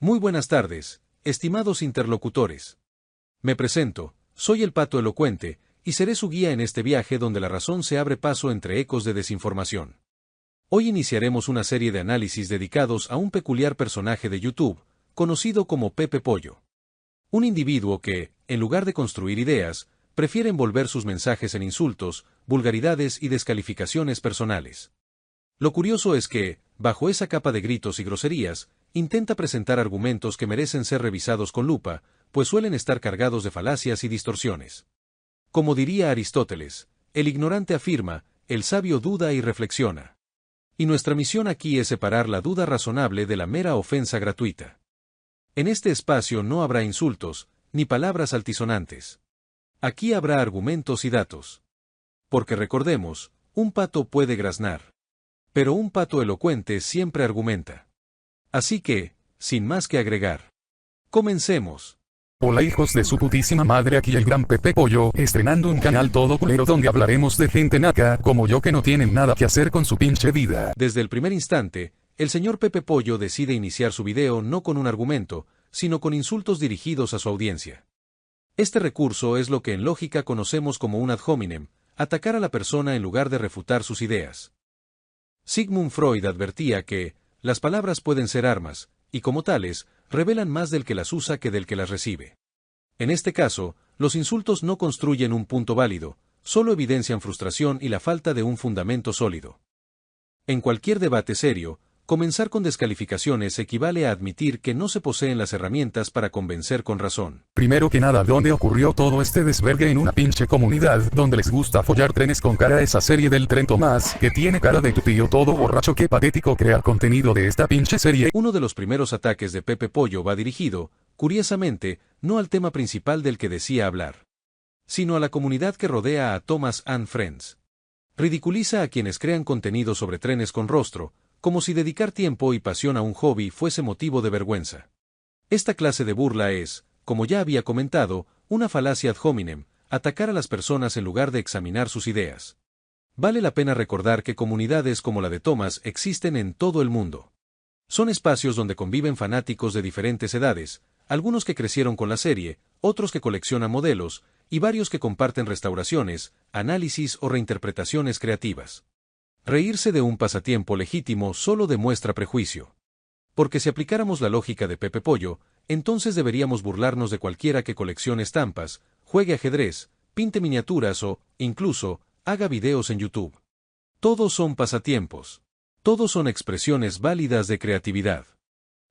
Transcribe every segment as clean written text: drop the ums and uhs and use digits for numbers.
Muy buenas tardes, estimados interlocutores. Me presento, soy el Pato Elocuente, y seré su guía en este viaje donde la razón se abre paso entre ecos de desinformación. Hoy iniciaremos una serie de análisis dedicados a un peculiar personaje de YouTube, conocido como Pepe Pollo. Un individuo que, en lugar de construir ideas, prefiere envolver sus mensajes en insultos, vulgaridades y descalificaciones personales. Lo curioso es que, bajo esa capa de gritos y groserías, intenta presentar argumentos que merecen ser revisados con lupa, pues suelen estar cargados de falacias y distorsiones. Como diría Aristóteles, el ignorante afirma, el sabio duda y reflexiona. Y nuestra misión aquí es separar la duda razonable de la mera ofensa gratuita. En este espacio no habrá insultos, ni palabras altisonantes. Aquí habrá argumentos y datos. Porque recordemos, un pato puede graznar. Pero un pato elocuente siempre argumenta. Así que, sin más que agregar, comencemos. Hola hijos de su putísima madre, aquí el gran Pepe Pollo, estrenando un canal todo culero donde hablaremos de gente naca, como yo que no tienen nada que hacer con su pinche vida. Desde el primer instante, el señor Pepe Pollo decide iniciar su video no con un argumento, sino con insultos dirigidos a su audiencia. Este recurso es lo que en lógica conocemos como un ad hominem, atacar a la persona en lugar de refutar sus ideas. Sigmund Freud advertía que, las palabras pueden ser armas, y como tales, revelan más del que las usa que del que las recibe. En este caso, los insultos no construyen un punto válido, solo evidencian frustración y la falta de un fundamento sólido. En cualquier debate serio, comenzar con descalificaciones equivale a admitir que no se poseen las herramientas para convencer con razón. Primero que nada, ¿dónde ocurrió todo este desvergue en una pinche comunidad donde les gusta follar trenes con cara? Esa serie del Tren Tomás, que tiene cara de tu tío todo borracho? Qué patético crear contenido de esta pinche serie. Uno de los primeros ataques de Pepe Pollo va dirigido, curiosamente, no al tema principal del que decía hablar, sino a la comunidad que rodea a Thomas and Friends. Ridiculiza a quienes crean contenido sobre trenes con rostro, como si dedicar tiempo y pasión a un hobby fuese motivo de vergüenza. Esta clase de burla es, como ya había comentado, una falacia ad hominem, atacar a las personas en lugar de examinar sus ideas. Vale la pena recordar que comunidades como la de Thomas existen en todo el mundo. Son espacios donde conviven fanáticos de diferentes edades, algunos que crecieron con la serie, otros que coleccionan modelos, y varios que comparten restauraciones, análisis o reinterpretaciones creativas. Reírse de un pasatiempo legítimo solo demuestra prejuicio. Porque si aplicáramos la lógica de Pepe Pollo, entonces deberíamos burlarnos de cualquiera que coleccione estampas, juegue ajedrez, pinte miniaturas o, incluso, haga videos en YouTube. Todos son pasatiempos. Todos son expresiones válidas de creatividad.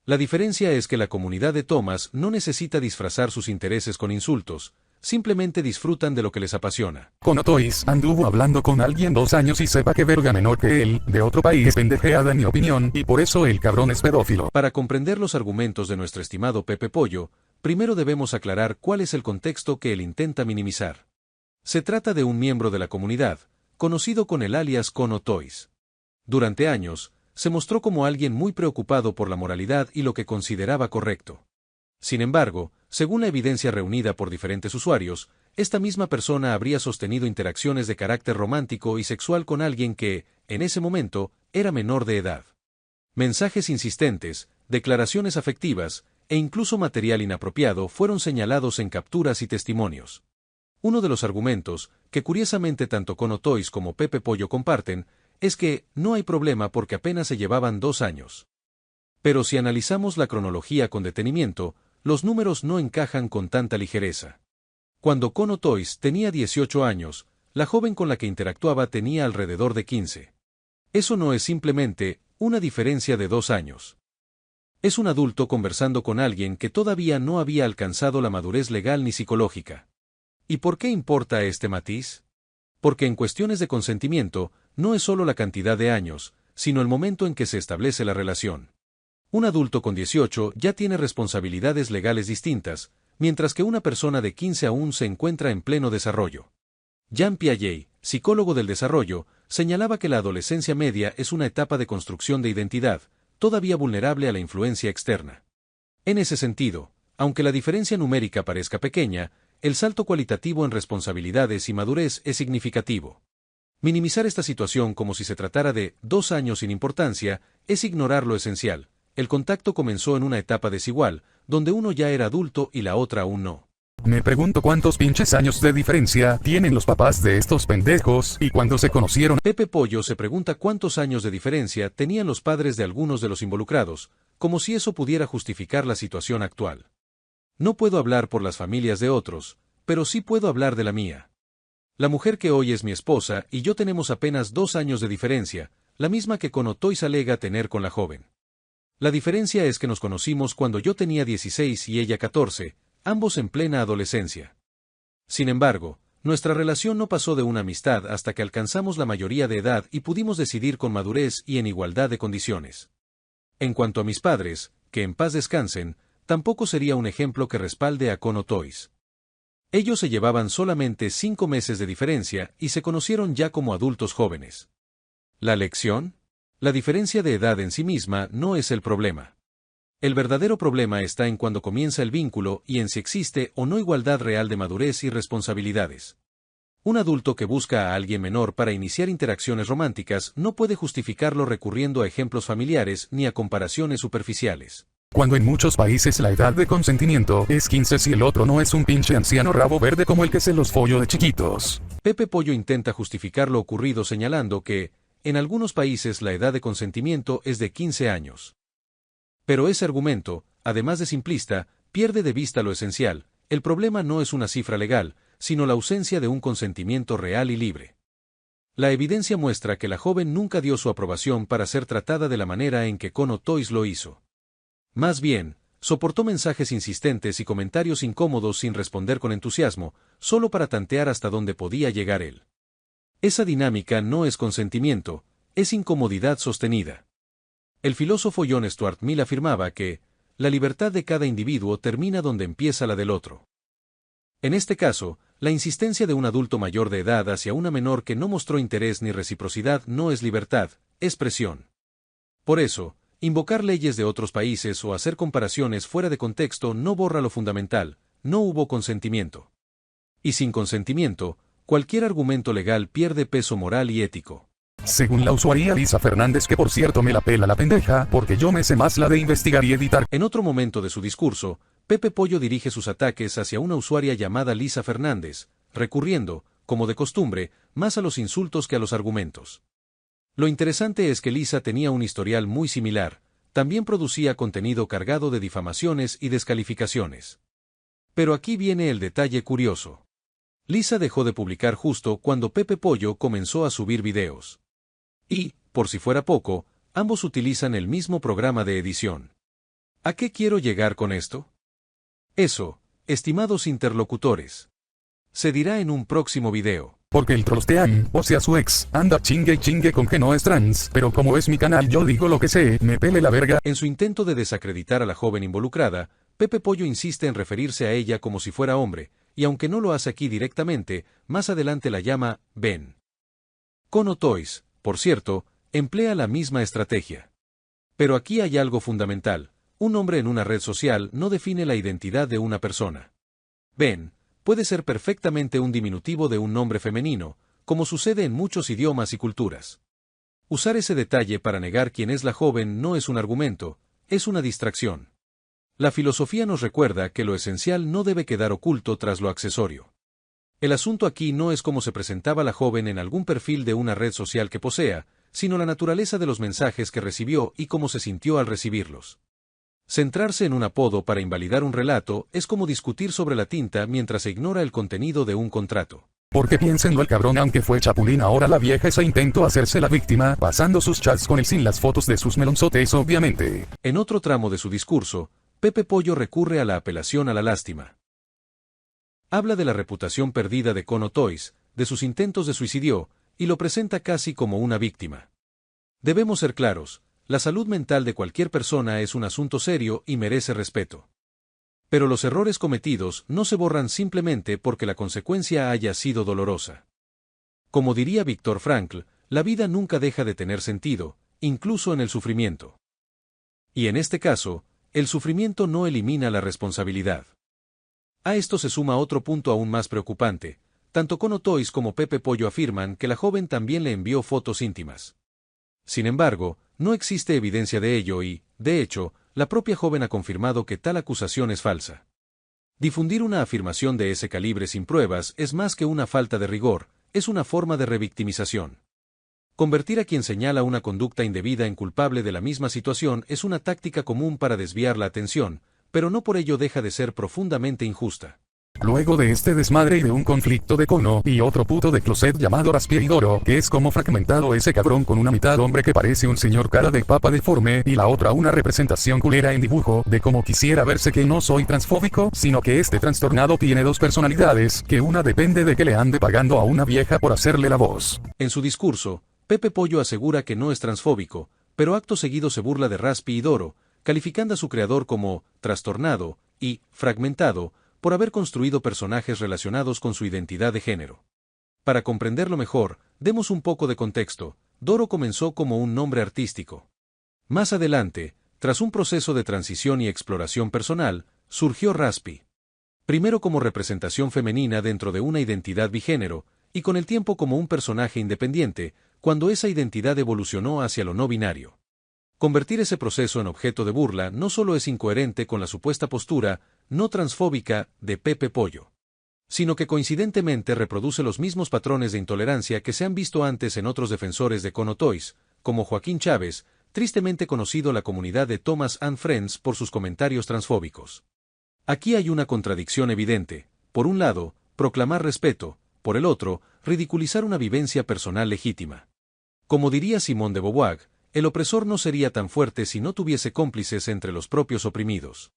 La diferencia es que la comunidad de Thomas no necesita disfrazar sus intereses con insultos, simplemente disfrutan de lo que les apasiona. Conotois anduvo hablando con alguien 2 años y sepa que verga menor que él, de otro país, pendejeada en mi opinión, y por eso el cabrón es pedófilo. Para comprender los argumentos de nuestro estimado Pepe Pollo, primero debemos aclarar cuál es el contexto que él intenta minimizar. Se trata de un miembro de la comunidad, conocido con el alias Conotois. Durante años, se mostró como alguien muy preocupado por la moralidad y lo que consideraba correcto. Sin embargo, según la evidencia reunida por diferentes usuarios, esta misma persona habría sostenido interacciones de carácter romántico y sexual con alguien que, en ese momento, era menor de edad. Mensajes insistentes, declaraciones afectivas, e incluso material inapropiado fueron señalados en capturas y testimonios. Uno de los argumentos, que curiosamente tanto Conotois como Pepe Pollo comparten, es que no hay problema porque apenas se llevaban 2 años. Pero si analizamos la cronología con detenimiento, los números no encajan con tanta ligereza. Cuando Conotois tenía 18 años, la joven con la que interactuaba tenía alrededor de 15. Eso no es simplemente una diferencia de 2 años. Es un adulto conversando con alguien que todavía no había alcanzado la madurez legal ni psicológica. ¿Y por qué importa este matiz? Porque en cuestiones de consentimiento, no es solo la cantidad de años, sino el momento en que se establece la relación. Un adulto con 18 ya tiene responsabilidades legales distintas, mientras que una persona de 15 aún se encuentra en pleno desarrollo. Jean Piaget, psicólogo del desarrollo, señalaba que la adolescencia media es una etapa de construcción de identidad, todavía vulnerable a la influencia externa. En ese sentido, aunque la diferencia numérica parezca pequeña, el salto cualitativo en responsabilidades y madurez es significativo. Minimizar esta situación como si se tratara de 2 años sin importancia es ignorar lo esencial. el contacto comenzó en una etapa desigual, donde uno ya era adulto y la otra aún no. Me pregunto cuántos pinches años de diferencia tienen los papás de estos pendejos y cuando se conocieron. Pepe Pollo se pregunta cuántos años de diferencia tenían los padres de algunos de los involucrados, como si eso pudiera justificar la situación actual. No puedo hablar por las familias de otros, pero sí puedo hablar de la mía. La mujer que hoy es mi esposa y yo tenemos apenas 2 años de diferencia, la misma que Cono Toys alega tener con la joven. La diferencia es que nos conocimos cuando yo tenía 16 y ella 14, ambos en plena adolescencia. Sin embargo, nuestra relación no pasó de una amistad hasta que alcanzamos la mayoría de edad y pudimos decidir con madurez y en igualdad de condiciones. En cuanto a mis padres, que en paz descansen, tampoco sería un ejemplo que respalde a Cono Toys. Ellos se llevaban solamente 5 meses de diferencia y se conocieron ya como adultos jóvenes. ¿La lección? La diferencia de edad en sí misma no es el problema. El verdadero problema está en cuando comienza el vínculo y en si existe o no igualdad real de madurez y responsabilidades. Un adulto que busca a alguien menor para iniciar interacciones románticas no puede justificarlo recurriendo a ejemplos familiares ni a comparaciones superficiales. Cuando en muchos países la edad de consentimiento es 15 si el otro no es un pinche anciano rabo verde como el que se los folló de chiquitos. Pepe Pollo intenta justificar lo ocurrido señalando que, en algunos países la edad de consentimiento es de 15 años. Pero ese argumento, además de simplista, pierde de vista lo esencial. El problema no es una cifra legal, sino la ausencia de un consentimiento real y libre. La evidencia muestra que la joven nunca dio su aprobación para ser tratada de la manera en que Cono Toys lo hizo. Más bien, soportó mensajes insistentes y comentarios incómodos sin responder con entusiasmo, solo para tantear hasta dónde podía llegar él. Esa dinámica no es consentimiento, es incomodidad sostenida. El filósofo John Stuart Mill afirmaba que, la libertad de cada individuo termina donde empieza la del otro. En este caso, la insistencia de un adulto mayor de edad hacia una menor que no mostró interés ni reciprocidad no es libertad, es presión. Por eso, invocar leyes de otros países o hacer comparaciones fuera de contexto no borra lo fundamental, no hubo consentimiento. Y sin consentimiento, cualquier argumento legal pierde peso moral y ético. Según la usuaria Lisa Fernández, que por cierto me la pela la pendeja porque yo me sé más la de investigar y editar. En otro momento de su discurso, Pepe Pollo dirige sus ataques hacia una usuaria llamada Lisa Fernández, recurriendo, como de costumbre, más a los insultos que a los argumentos. Lo interesante es que Lisa tenía un historial muy similar, también producía contenido cargado de difamaciones y descalificaciones. Pero aquí viene el detalle curioso. Lisa dejó de publicar justo cuando Pepe Pollo comenzó a subir videos. Y, por si fuera poco, ambos utilizan el mismo programa de edición. ¿A qué quiero llegar con esto? Eso, estimados interlocutores, se dirá en un próximo video. Porque el Trostean, o sea su ex, anda chingue y chingue con que no es trans, pero como es mi canal yo digo lo que sé, me pele la verga. En su intento de desacreditar a la joven involucrada, Pepe Pollo insiste en referirse a ella como si fuera hombre, y aunque no lo hace aquí directamente, más adelante la llama Ben. Cono Toys, por cierto, emplea la misma estrategia. Pero aquí hay algo fundamental: un nombre en una red social no define la identidad de una persona. Ben puede ser perfectamente un diminutivo de un nombre femenino, como sucede en muchos idiomas y culturas. Usar ese detalle para negar quién es la joven no es un argumento, es una distracción. La filosofía nos recuerda que lo esencial no debe quedar oculto tras lo accesorio. El asunto aquí no es cómo se presentaba la joven en algún perfil de una red social que posea, sino la naturaleza de los mensajes que recibió y cómo se sintió al recibirlos. Centrarse en un apodo para invalidar un relato es como discutir sobre la tinta mientras se ignora el contenido de un contrato. Porque piénsenlo, el cabrón aunque fue chapulín ahora la vieja esa intentó hacerse la víctima pasando sus chats con él sin las fotos de sus melonzotes obviamente. En otro tramo de su discurso, Pepe Pollo recurre a la apelación a la lástima. Habla de la reputación perdida de Cono Toys, de sus intentos de suicidio, y lo presenta casi como una víctima. Debemos ser claros, la salud mental de cualquier persona es un asunto serio y merece respeto. Pero los errores cometidos no se borran simplemente porque la consecuencia haya sido dolorosa. Como diría Viktor Frankl, la vida nunca deja de tener sentido, incluso en el sufrimiento. Y en este caso, el sufrimiento no elimina la responsabilidad. A esto se suma otro punto aún más preocupante: tanto Cono Toys como Pepe Pollo afirman que la joven también le envió fotos íntimas. Sin embargo, no existe evidencia de ello y, De hecho, la propia joven ha confirmado que tal acusación es falsa. Difundir una afirmación de ese calibre sin pruebas es más que una falta de rigor, es una forma de revictimización. Convertir a quien señala una conducta indebida en culpable de la misma situación es una táctica común para desviar la atención, pero no por ello deja de ser profundamente injusta. Luego de este desmadre y de un conflicto de Kono y otro puto de closet llamado Raspi y Doro, que es como fragmentado ese cabrón con una mitad hombre que parece un señor cara de papa deforme y la otra una representación culera en dibujo de cómo quisiera verse, que no soy transfóbico, sino que este trastornado tiene dos personalidades, que una depende de que le ande pagando a una vieja por hacerle la voz. En su discurso, Pepe Pollo asegura que no es transfóbico, pero acto seguido se burla de Raspi y Doro, calificando a su creador como trastornado y fragmentado, por haber construido personajes relacionados con su identidad de género. Para comprenderlo mejor, demos un poco de contexto. Doro comenzó como un nombre artístico. Más adelante, tras un proceso de transición y exploración personal, surgió Raspi. Primero como representación femenina dentro de una identidad bigénero, y con el tiempo como un personaje independiente, cuando esa identidad evolucionó hacia lo no binario. Convertir ese proceso en objeto de burla no solo es incoherente con la supuesta postura no transfóbica de Pepe Pollo, sino que coincidentemente reproduce los mismos patrones de intolerancia que se han visto antes en otros defensores de Kono Toys, como Joaquín Chávez, tristemente conocido en la comunidad de Thomas and Friends por sus comentarios transfóbicos. Aquí hay una contradicción evidente: por un lado, proclamar respeto, por el otro, ridiculizar una vivencia personal legítima. Como diría Simone de Beauvoir, el opresor no sería tan fuerte si no tuviese cómplices entre los propios oprimidos.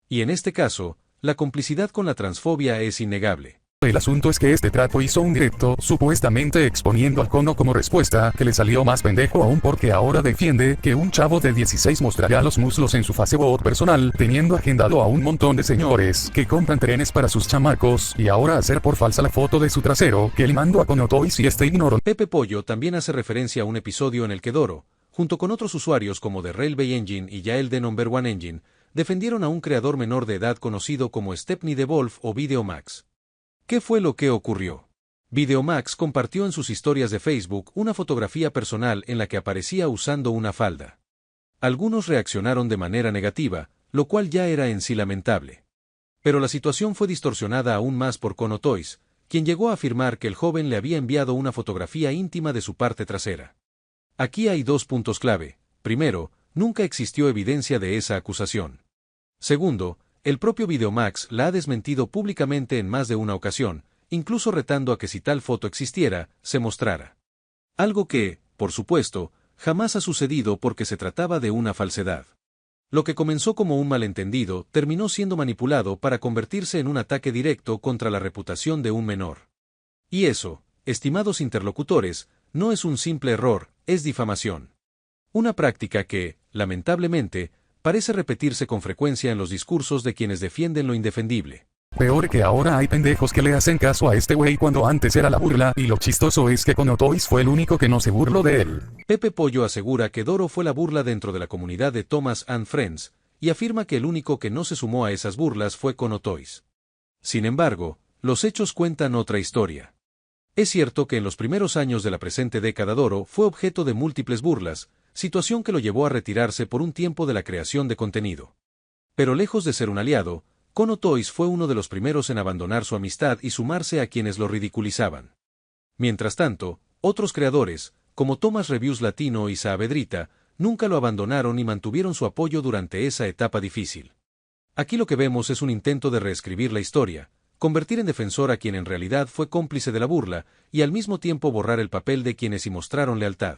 Y en este caso, la complicidad con la transfobia es innegable. El asunto es que este trapo hizo un directo, supuestamente exponiendo al Kono como respuesta, que le salió más pendejo aún porque ahora defiende que un chavo de 16 mostrará los muslos en su Facebook personal, teniendo agendado a un montón de señores que compran trenes para sus chamacos, y ahora hacer por falsa la foto de su trasero, que le mandó a Kono Toys y este ignoró. Pepe Pollo también hace referencia a un episodio en el que Doro, junto con otros usuarios como The Railway Engine y Yael de Number One Engine, defendieron a un creador menor de edad conocido como Stepney DeWolf o Videomax. ¿Qué fue lo que ocurrió? Videomax compartió en sus historias de Facebook una fotografía personal en la que aparecía usando una falda. Algunos reaccionaron de manera negativa, lo cual ya era en sí lamentable. Pero la situación fue distorsionada aún más por Kono Toys, quien llegó a afirmar que el joven le había enviado una fotografía íntima de su parte trasera. Aquí hay dos puntos clave. Primero, nunca existió evidencia de esa acusación. Segundo, el propio Videomax la ha desmentido públicamente en más de una ocasión, incluso retando a que si tal foto existiera, se mostrara. Algo que, por supuesto, jamás ha sucedido porque se trataba de una falsedad. Lo que comenzó como un malentendido terminó siendo manipulado para convertirse en un ataque directo contra la reputación de un menor. Y eso, estimados interlocutores, no es un simple error, es difamación. Una práctica que, lamentablemente, parece repetirse con frecuencia en los discursos de quienes defienden lo indefendible. Peor que ahora hay pendejos que le hacen caso a este güey cuando antes era la burla, y lo chistoso es que Kono Toys fue el único que no se burló de él. Pepe Pollo asegura que Doro fue la burla dentro de la comunidad de Thomas and Friends, y afirma que el único que no se sumó a esas burlas fue Kono Toys. Sin embargo, los hechos cuentan otra historia. Es cierto que en los primeros años de la presente década Doro fue objeto de múltiples burlas, situación que lo llevó a retirarse por un tiempo de la creación de contenido. Pero lejos de ser un aliado, Kono Toys fue uno de los primeros en abandonar su amistad y sumarse a quienes lo ridiculizaban. Mientras tanto, otros creadores, como Thomas Reviews Latino y Saavedrita, nunca lo abandonaron y mantuvieron su apoyo durante esa etapa difícil. Aquí lo que vemos es un intento de reescribir la historia, convertir en defensor a quien en realidad fue cómplice de la burla, y al mismo tiempo borrar el papel de quienes sí mostraron lealtad.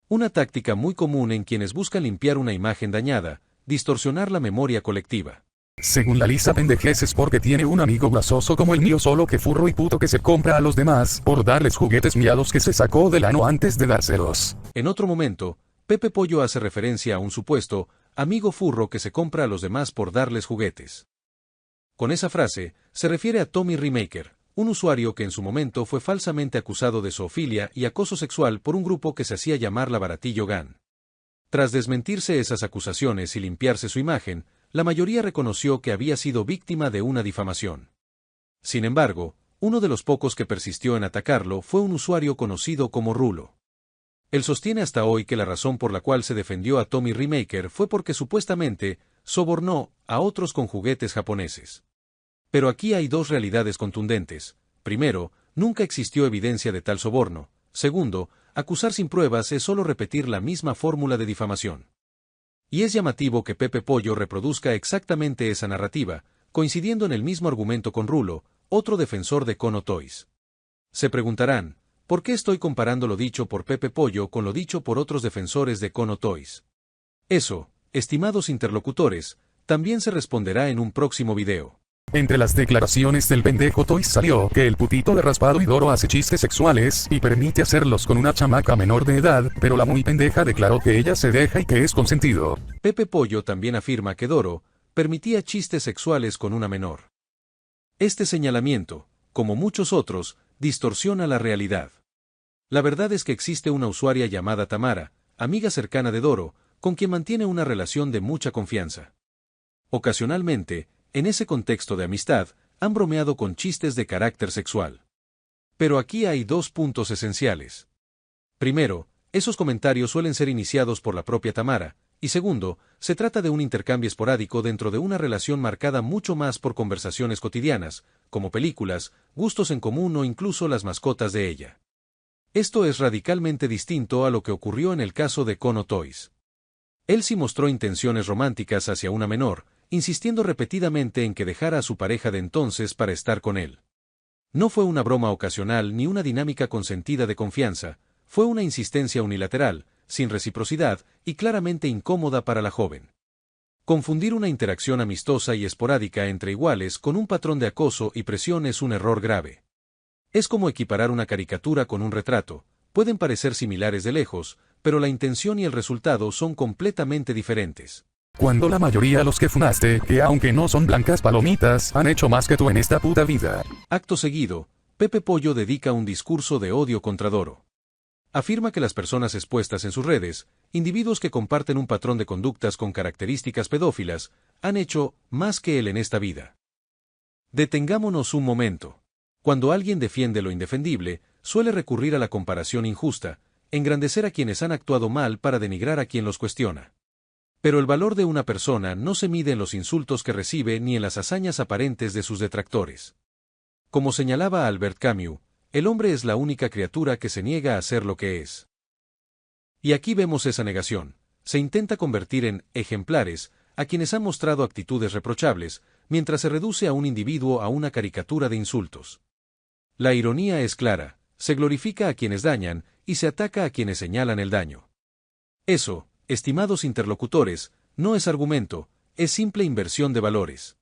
Una táctica muy común en quienes buscan limpiar una imagen dañada, distorsionar la memoria colectiva. Según la lista pendejeces porque tiene un amigo grasoso como el mío, solo que furro y puto que se compra a los demás por darles juguetes miados que se sacó del ano antes de dárselos. En otro momento, Pepe Pollo hace referencia a un supuesto amigo furro que se compra a los demás por darles juguetes. Con esa frase, se refiere a Tommy Remaker, un usuario que en su momento fue falsamente acusado de zoofilia y acoso sexual por un grupo que se hacía llamar la Baratillo Gang. Tras desmentirse esas acusaciones y limpiarse su imagen, la mayoría reconoció que había sido víctima de una difamación. Sin embargo, uno de los pocos que persistió en atacarlo fue un usuario conocido como Rulo. Él sostiene hasta hoy que la razón por la cual se defendió a Tommy Remaker fue porque supuestamente sobornó a otros con juguetes japoneses. Pero aquí hay dos realidades contundentes. Primero, nunca existió evidencia de tal soborno. Segundo, acusar sin pruebas es solo repetir la misma fórmula de difamación. Y es llamativo que Pepe Pollo reproduzca exactamente esa narrativa, coincidiendo en el mismo argumento con Rulo, otro defensor de Kono Toys. Se preguntarán, ¿por qué estoy comparando lo dicho por Pepe Pollo con lo dicho por otros defensores de Kono Toys? Eso, estimados interlocutores, también se responderá en un próximo video. Entre las declaraciones del pendejo Toys salió que el putito de Raspado y Doro hace chistes sexuales y permite hacerlos con una chamaca menor de edad, pero la muy pendeja declaró que ella se deja y que es consentido. Pepe Pollo también afirma que Doro permitía chistes sexuales con una menor. Este señalamiento, como muchos otros, distorsiona la realidad. La verdad es que existe una usuaria llamada Tamara, amiga cercana de Doro, con quien mantiene una relación de mucha confianza. Ocasionalmente, en ese contexto de amistad, han bromeado con chistes de carácter sexual. Pero aquí hay dos puntos esenciales. Primero, esos comentarios suelen ser iniciados por la propia Tamara, y segundo, se trata de un intercambio esporádico dentro de una relación marcada mucho más por conversaciones cotidianas, como películas, gustos en común o incluso las mascotas de ella. Esto es radicalmente distinto a lo que ocurrió en el caso de Kono Toys. Él sí mostró intenciones románticas hacia una menor, insistiendo repetidamente en que dejara a su pareja de entonces para estar con él. No fue una broma ocasional ni una dinámica consentida de confianza, fue una insistencia unilateral, sin reciprocidad y claramente incómoda para la joven. Confundir una interacción amistosa y esporádica entre iguales con un patrón de acoso y presión es un error grave. Es como equiparar una caricatura con un retrato, pueden parecer similares de lejos, pero la intención y el resultado son completamente diferentes. Cuando la mayoría de los que funaste, que aunque no son blancas palomitas, han hecho más que tú en esta puta vida. Acto seguido, Pepe Pollo dedica un discurso de odio contra Doro. Afirma que las personas expuestas en sus redes, individuos que comparten un patrón de conductas con características pedófilas, han hecho más que él en esta vida. Detengámonos un momento. Cuando alguien defiende lo indefendible, suele recurrir a la comparación injusta, engrandecer a quienes han actuado mal para denigrar a quien los cuestiona. Pero el valor de una persona no se mide en los insultos que recibe ni en las hazañas aparentes de sus detractores. Como señalaba Albert Camus, el hombre es la única criatura que se niega a ser lo que es. Y aquí vemos esa negación. Se intenta convertir en ejemplares a quienes han mostrado actitudes reprochables, mientras se reduce a un individuo a una caricatura de insultos. La ironía es clara, se glorifica a quienes dañan y se ataca a quienes señalan el daño. Eso, estimados interlocutores, no es argumento, es simple inversión de valores.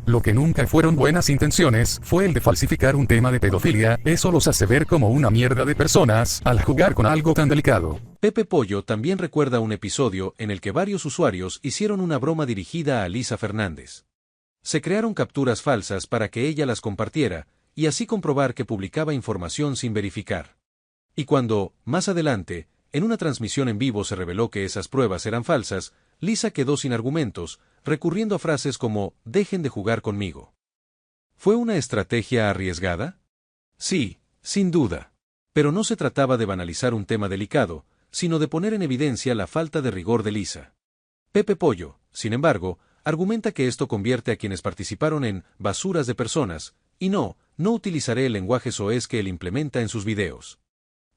Lo que nunca fueron buenas intenciones fue el de falsificar un tema de pedofilia, eso los hace ver como una mierda de personas al jugar con algo tan delicado. Pepe Pollo también recuerda un episodio en el que varios usuarios hicieron una broma dirigida a Lisa Fernández. Se crearon capturas falsas para que ella las compartiera, y así comprobar que publicaba información sin verificar. Y cuando, más adelante, en una transmisión en vivo se reveló que esas pruebas eran falsas, Lisa quedó sin argumentos, recurriendo a frases como «dejen de jugar conmigo». ¿Fue una estrategia arriesgada? Sí, sin duda. Pero no se trataba de banalizar un tema delicado, sino de poner en evidencia la falta de rigor de Lisa. Pepe Pollo, sin embargo, argumenta que esto convierte a quienes participaron en «basuras de personas», y no utilizaré el lenguaje soez que él implementa en sus videos.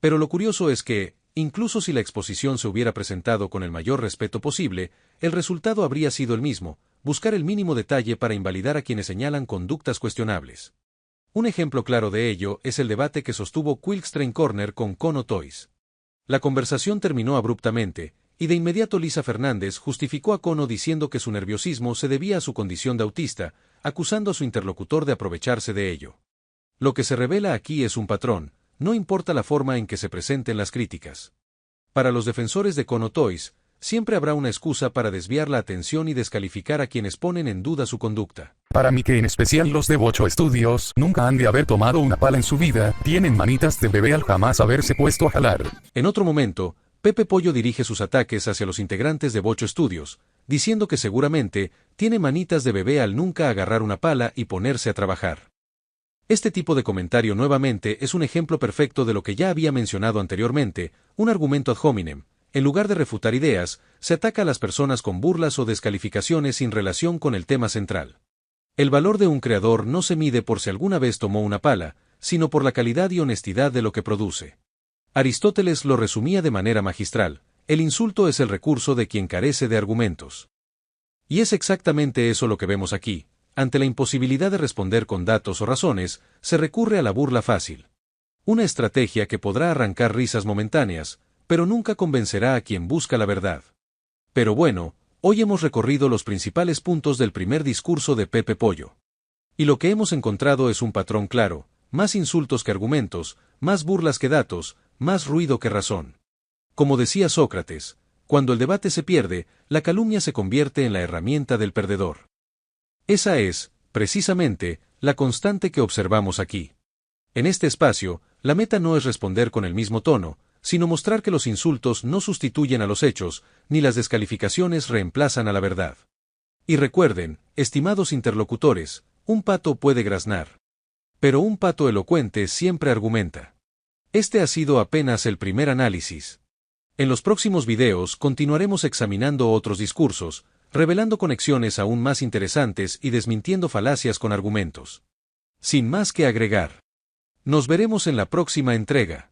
Pero lo curioso es que, incluso si la exposición se hubiera presentado con el mayor respeto posible, el resultado habría sido el mismo, buscar el mínimo detalle para invalidar a quienes señalan conductas cuestionables. Un ejemplo claro de ello es el debate que sostuvo Quickstrain Corner con Kono Toys. La conversación terminó abruptamente, y de inmediato Lisa Fernández justificó a Kono diciendo que su nerviosismo se debía a su condición de autista, acusando a su interlocutor de aprovecharse de ello. Lo que se revela aquí es un patrón, no importa la forma en que se presenten las críticas. Para los defensores de Kono Toys, siempre habrá una excusa para desviar la atención y descalificar a quienes ponen en duda su conducta. Para mí que en especial los de Bocho Studios nunca han de haber tomado una pala en su vida, tienen manitas de bebé al jamás haberse puesto a jalar. En otro momento, Pepe Pollo dirige sus ataques hacia los integrantes de Bocho Studios, diciendo que seguramente tiene manitas de bebé al nunca agarrar una pala y ponerse a trabajar. Este tipo de comentario nuevamente es un ejemplo perfecto de lo que ya había mencionado anteriormente, un argumento ad hominem. En lugar de refutar ideas, se ataca a las personas con burlas o descalificaciones sin relación con el tema central. El valor de un creador no se mide por si alguna vez tomó una pala, sino por la calidad y honestidad de lo que produce. Aristóteles lo resumía de manera magistral: el insulto es el recurso de quien carece de argumentos. Y es exactamente eso lo que vemos aquí. Ante la imposibilidad de responder con datos o razones, se recurre a la burla fácil. Una estrategia que podrá arrancar risas momentáneas, pero nunca convencerá a quien busca la verdad. Pero bueno, hoy hemos recorrido los principales puntos del primer discurso de Pepe Pollo. Y lo que hemos encontrado es un patrón claro: más insultos que argumentos, más burlas que datos, más ruido que razón. Como decía Sócrates, cuando el debate se pierde, la calumnia se convierte en la herramienta del perdedor. Esa es, precisamente, la constante que observamos aquí. En este espacio, la meta no es responder con el mismo tono, sino mostrar que los insultos no sustituyen a los hechos, ni las descalificaciones reemplazan a la verdad. Y recuerden, estimados interlocutores, un pato puede graznar, pero un pato elocuente siempre argumenta. Este ha sido apenas el primer análisis. En los próximos videos continuaremos examinando otros discursos, revelando conexiones aún más interesantes y desmintiendo falacias con argumentos. Sin más que agregar. Nos veremos en la próxima entrega.